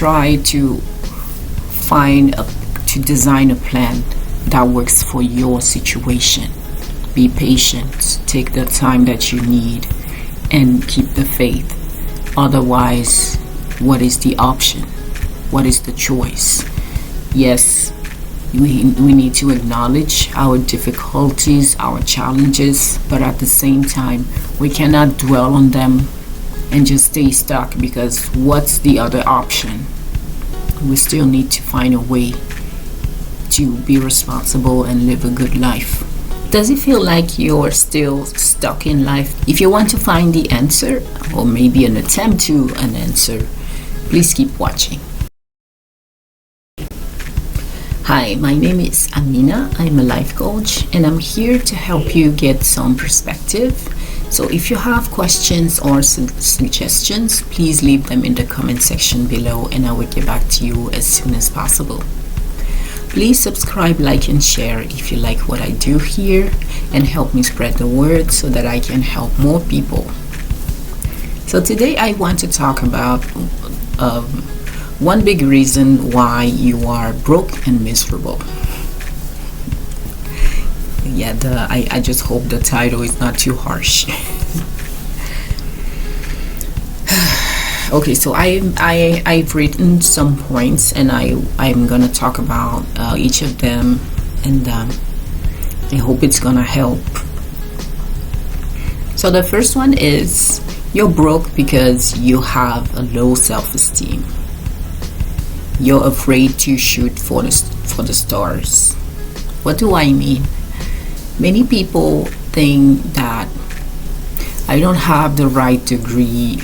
try to design a plan that works for your situation. Be patient, take the time that you need, and keep the faith. Otherwise, what is the option? What is the choice? Yes, we need to acknowledge our difficulties, our challenges, but at the same time, we cannot dwell on them and just stay stuck, because what's the other option? We still need to find a way to be responsible and live a good life. Does it feel like you're still stuck in life? If you want to find the answer, or maybe an attempt to an answer, please keep watching. Hi, my name is Amina. I'm a life coach, and I'm here to help you get some perspective. So if you have questions or suggestions, please leave them in the comment section below, and I will get back to you as soon as possible. Please subscribe, like, and share if you like what I do here, and help me spread the word so that I can help more people. So today I want to talk about one big reason why you are broke and miserable. Yeah, I just hope the title is not too harsh. Okay, so I've written some points, and I'm gonna talk about each of them, and I hope it's gonna help. So the first one is, you're broke because you have a low self-esteem. You're afraid to shoot for the stars. What do I mean? Many people think that I don't have the right degree,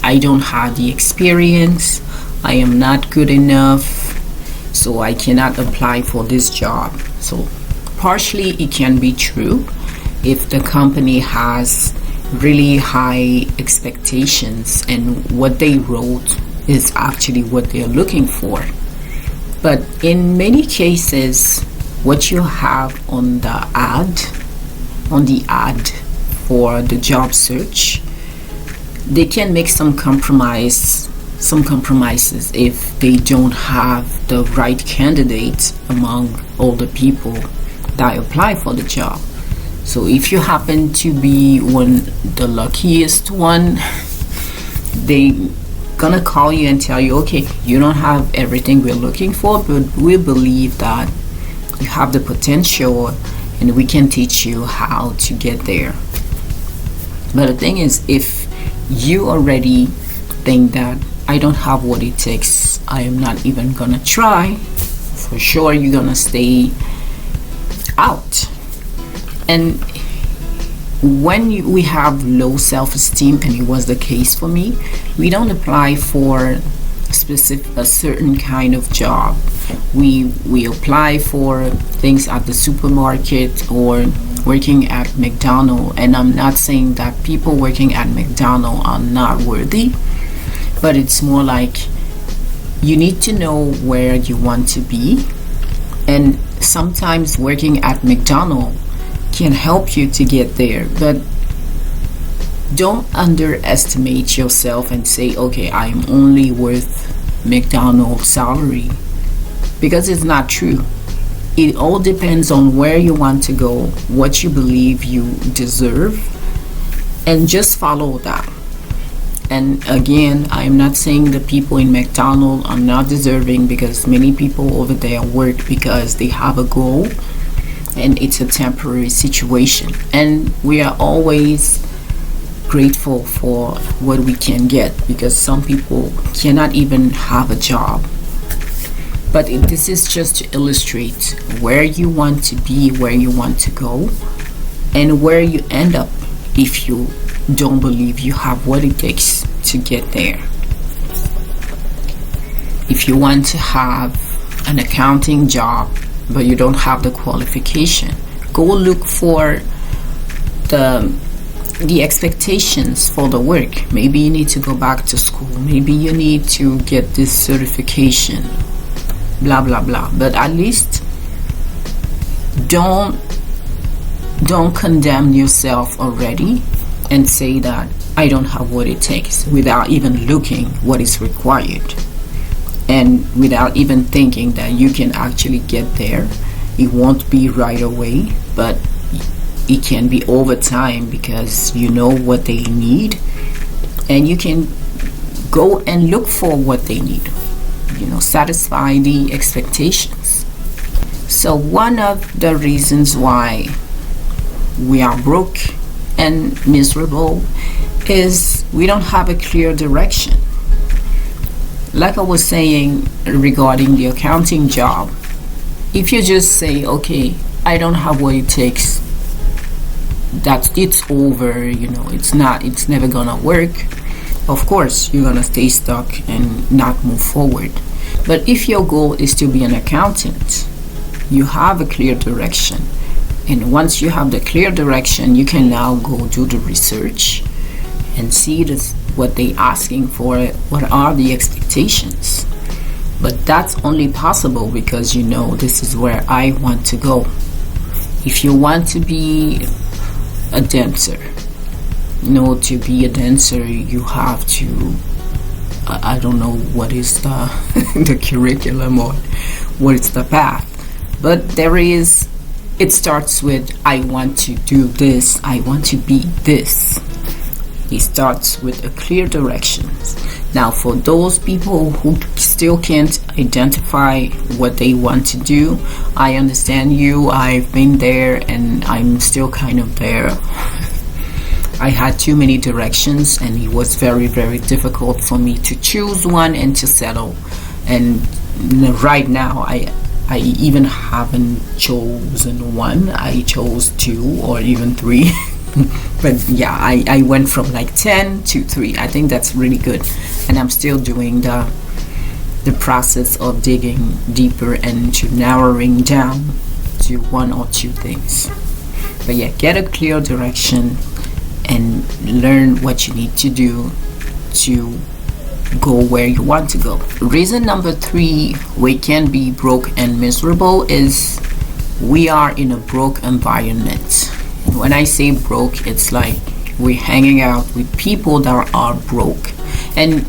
I don't have the experience, I am not good enough, so I cannot apply for this job. So partially it can be true if the company has really high expectations and what they wrote is actually what they're looking for. But in many cases, what you have on the ad for the job search, they can make some compromises if they don't have the right candidates among all the people that apply for the job. So if you happen to be the luckiest one, they gonna call you and tell you, okay, you don't have everything we're looking for, but we believe that you have the potential and we can teach you how to get there. But the thing is, if you already think that I don't have what it takes, I am not even gonna try, for sure you're gonna stay out. And when we have low self-esteem, and it was the case for me, we don't apply for a certain kind of job. We apply for things at the supermarket or working at McDonald's, and I'm not saying that people working at McDonald's are not worthy, but it's more like you need to know where you want to be, and sometimes working at McDonald's can help you to get there. But don't underestimate yourself and say, okay, I'm only worth McDonald's salary, because it's not true. It all depends on where you want to go, what you believe you deserve, and just follow that. And again, I'm not saying the people in McDonald's are not deserving, because many people over there work because they have a goal and it's a temporary situation, and we are always grateful for what we can get, because some people cannot even have a job. But this is just to illustrate where you want to be, where you want to go, and where you end up if you don't believe you have what it takes to get there. If you want to have an accounting job but you don't have the qualification, go look for the expectations for the work. Maybe you need to go back to school, maybe you need to get this certification, blah blah blah. But at least don't condemn yourself already and say that I don't have what it takes, without even looking what is required, and without even thinking that you can actually get there. It won't be right away, but it can be over time, because you know what they need, and you can go and look for what they need, satisfy the expectations. So one of the reasons why we are broke and miserable is we don't have a clear direction. Like I was saying regarding the accounting job, if you just say, okay, I don't have what it takes, that it's over, it's never gonna work, of course you're gonna stay stuck and not move forward. But if your goal is to be an accountant, you have a clear direction, and once you have the clear direction, you can now go do the research and see what they asking for, what are the expectations. But that's only possible because this is where I want to go. If you want to be a dancer, to be a dancer, you have to, I don't know what is the the curriculum or what is the path, but it starts with, I want to do this, I want to be this. It starts with a clear direction. Now, for those people who still can't identify what they want to do, I understand you. I've been there and I'm still kind of there. I had too many directions, and it was very, very difficult for me to choose one and to settle. And right now, I even haven't chosen one. I chose 2 or even 3. But yeah, I went from like 10 to 3. I think that's really good, and I'm still doing the process of digging deeper and to narrowing down to 1 or 2 things. But yeah, get a clear direction and learn what you need to do to go where you want to go. Reason number 3 we can be broke and miserable is we are in a broke environment. When I say broke, it's like we're hanging out with people that are broke. And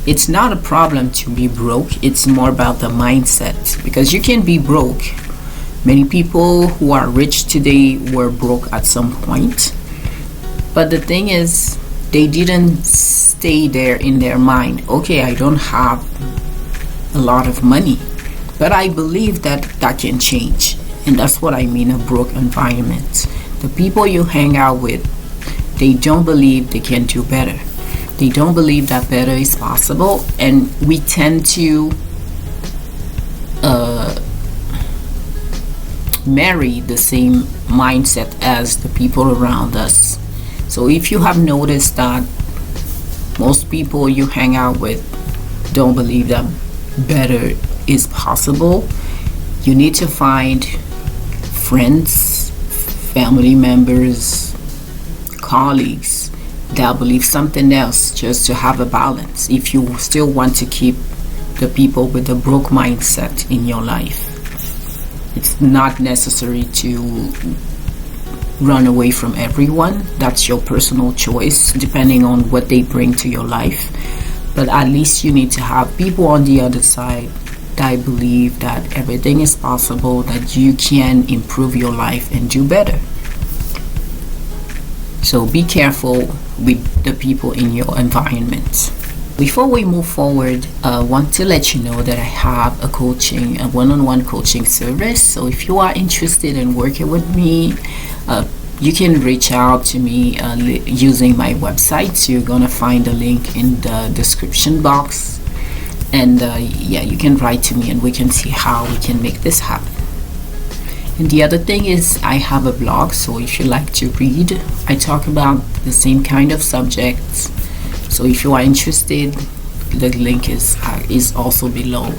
it's not a problem to be broke, it's more about the mindset. Because you can be broke. Many people who are rich today were broke at some point. But the thing is, they didn't stay there in their mind. Okay, I don't have a lot of money, but I believe that can change. And that's what I mean, a broke environment. The people you hang out with, they don't believe they can do better. They don't believe that better is possible, and we tend to marry the same mindset as the people around us. So if you have noticed that most people you hang out with don't believe that better is possible, you need to find friends, family members, colleagues that believe something else, just to have a balance if you still want to keep the people with a broke mindset in your life. It's not necessary to run away from everyone. That's your personal choice depending on what they bring to your life. But at least you need to have people on the other side that believe that everything is possible, that you can improve your life and do better. So be careful with the people in your environment. Before we move forward, I want to let you know that I have a one-on-one coaching service. So if you are interested in working with me, you can reach out to me using my website. You're gonna find a link in the description box, and you can write to me and we can see how we can make this happen. And the other thing is, I have a blog, so if you like to read, I talk about the same kind of subjects. So if you are interested, the link is also below.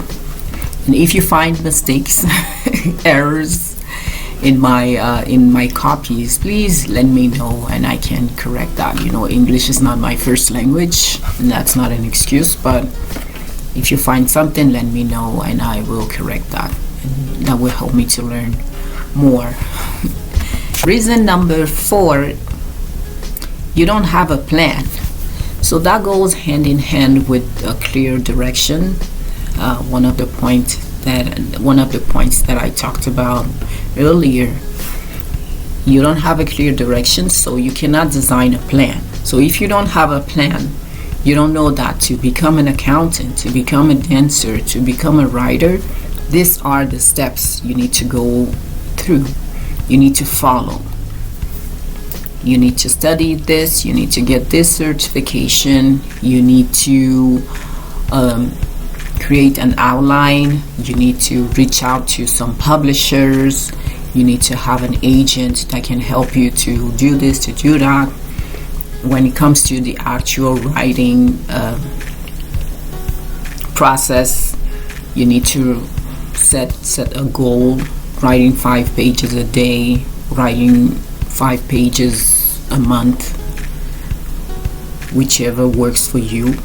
And if you find mistakes, errors in my copies, please let me know and I can correct that. English is not my first language, and that's not an excuse, but if you find something, let me know and I will correct that, and that will help me to learn more. Reason number 4, you don't have a plan. So that goes hand in hand with a clear direction. One of the points that I talked about earlier, you don't have a clear direction, so you cannot design a plan. So if you don't have a plan, you don't know that to become an accountant, to become a dancer, to become a writer, these are the steps you need to go through. You need to follow. You need to study this, you need to get this certification, you need to create an outline, you need to reach out to some publishers, you need to have an agent that can help you to do this, to do that. When it comes to the actual writing process, you need to set a goal, writing 5 pages a day, writing 5 pages a month, whichever works for you.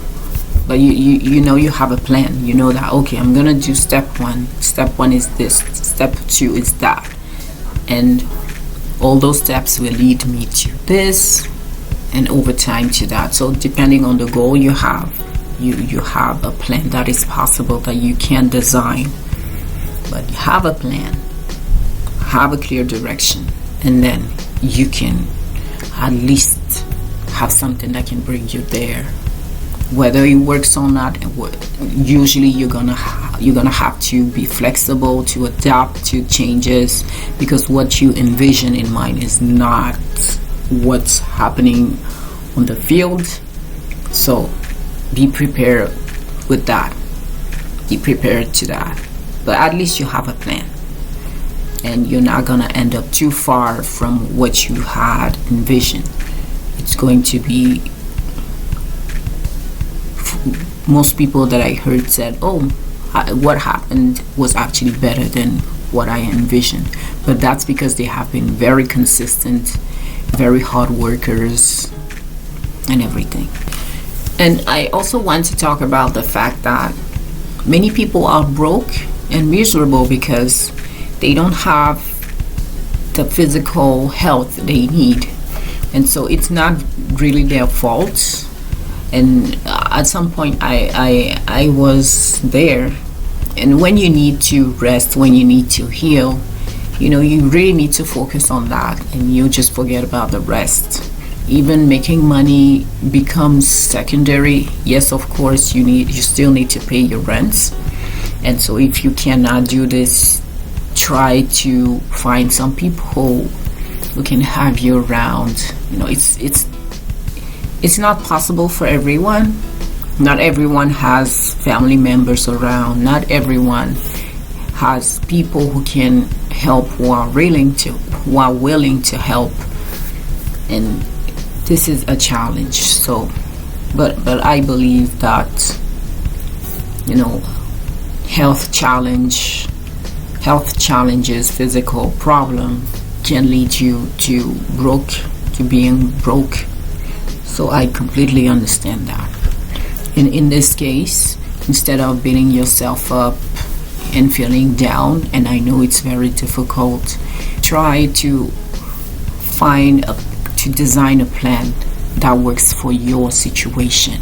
But you know you have a plan. You know that, okay, I'm gonna do step 1. Step 1 is this, step 2 is that, and all those steps will lead me to this, and over time to that. So depending on the goal you have, you have a plan that is possible that you can design. But have a plan, have a clear direction, and then you can at least have something that can bring you there. Whether it works or not, usually you're gonna have to be flexible to adapt to changes, because what you envision in mind is not what's happening on the field. So be prepared with that. Be prepared to that. But at least you have a plan, and you're not gonna end up too far from what you had envisioned. It's going to be, most people that I heard said, oh, what happened was actually better than what I envisioned. But that's because they have been very consistent, very hard workers, and everything. And I also want to talk about the fact that many people are broke and miserable because they don't have the physical health they need. And so it's not really their fault. And at some point I was there. And when you need to rest, when you need to heal, you really need to focus on that, and you just forget about the rest. Even making money becomes secondary. Yes, of course, you still need to pay your rents. And so if you cannot do this, try to find some people who can have you around. It's not possible for everyone. Not everyone has family members around. Not everyone has people who can help, who are willing to help. And this is a challenge. So but I believe that health challenges, physical problem can lead you to being broke. So I completely understand that. And in this case, instead of beating yourself up and feeling down, and I know it's very difficult, try to design a plan that works for your situation.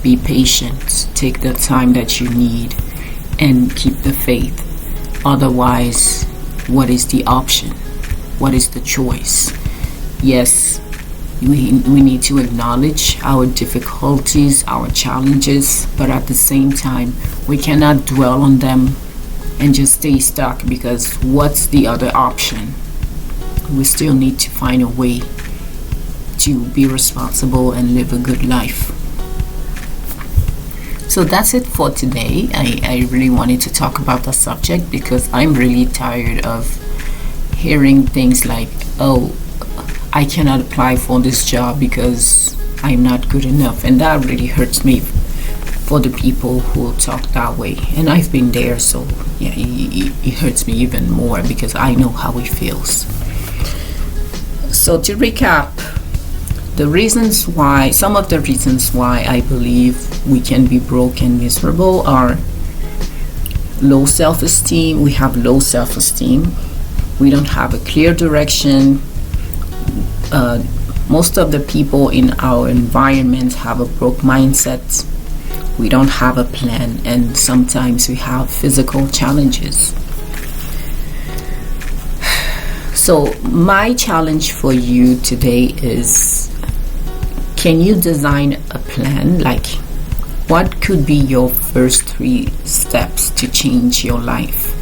Be patient, take the time that you need, and keep the faith. Otherwise, what is the option? What is the choice? Yes, we need to acknowledge our difficulties, our challenges, but at the same time, we cannot dwell on them and just stay stuck, because what's the other option? We still need to find a way to be responsible and live a good life. So that's it for today. I really wanted to talk about the subject because I'm really tired of hearing things like, oh, I cannot apply for this job because I'm not good enough. And that really hurts me for the people who talk that way. And I've been there, so yeah, it hurts me even more because I know how it feels. So to recap, some of the reasons why I believe we can be broke and miserable are low self-esteem. We have low self-esteem. We don't have a clear direction. Most of the people in our environment have a broke mindset. We don't have a plan, and sometimes we have physical challenges. So my challenge for you today is, can you design a plan? Like, what could be your first 3 steps to change your life?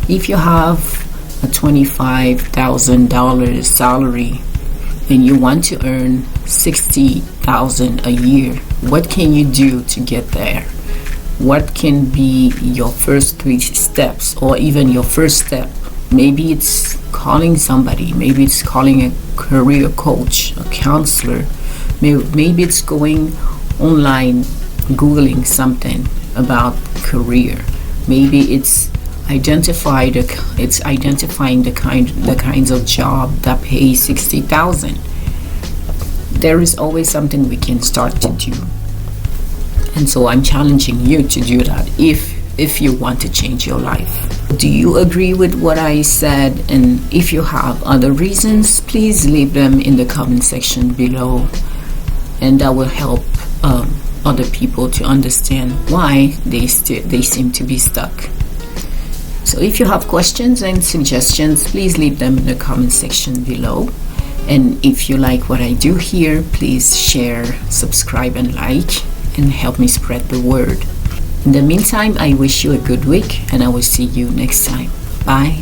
If you have a $25,000 salary and you want to earn $60,000 a year, what can you do to get there? What can be your first 3 steps, or even your first step? Maybe it's calling somebody, maybe it's calling a career coach, a counselor, maybe it's going online, googling something about career. Maybe it's identifying the kinds of job that pay 60,000. There is always something we can start to do, and so I'm challenging you to do that if you want to change your life. Do you agree with what I said? And if you have other reasons, please leave them in the comment section below, and that will help other people to understand why they seem to be stuck. So if you have questions and suggestions, please leave them in the comment section below. And if you like what I do here, please share, subscribe, and like, and help me spread the word. In the meantime, I wish you a good week, and I will see you next time. Bye.